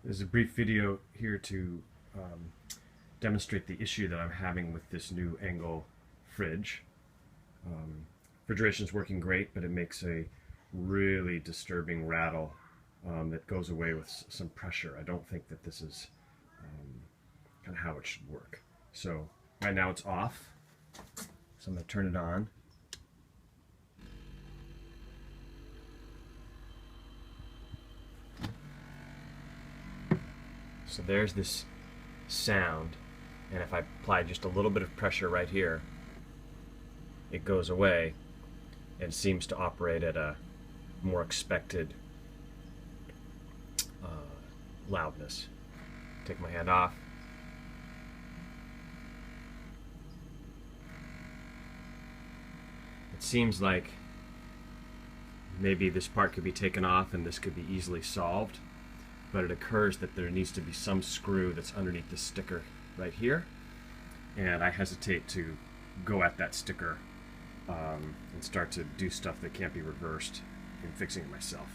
There's a brief video here to demonstrate the issue that I'm having with this new Engel fridge. Refrigeration's working great, but it makes a really disturbing rattle that goes away with some pressure. I don't think that this is kind of how it should work. So right now it's off, so I'm going to turn it on. So there's this sound, and if I apply just a little bit of pressure right here, it goes away and seems to operate at a more expected loudness. Take my hand off. It seems like maybe this part could be taken off and this could be easily solved, but it occurs that there needs to be some screw that's underneath the sticker right here, and I hesitate to go at that sticker and start to do stuff that can't be reversed in fixing it myself.